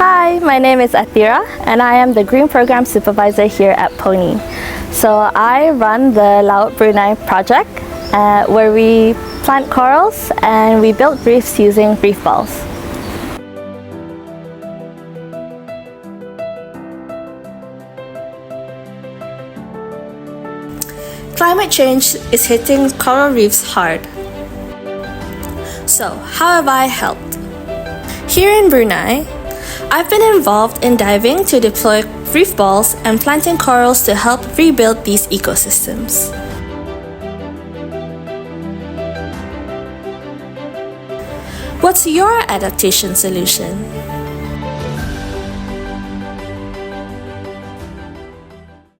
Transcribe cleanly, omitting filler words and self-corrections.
Hi, my name is Athira and I am the Green Program Supervisor here at Pony. So I run the Laut Brunei project where we plant corals and we build reefs using reef balls. Climate change is hitting coral reefs hard. So, how have I helped? Here in Brunei, I've been involved in diving to deploy reef balls and planting corals to help rebuild these ecosystems. What's your adaptation solution?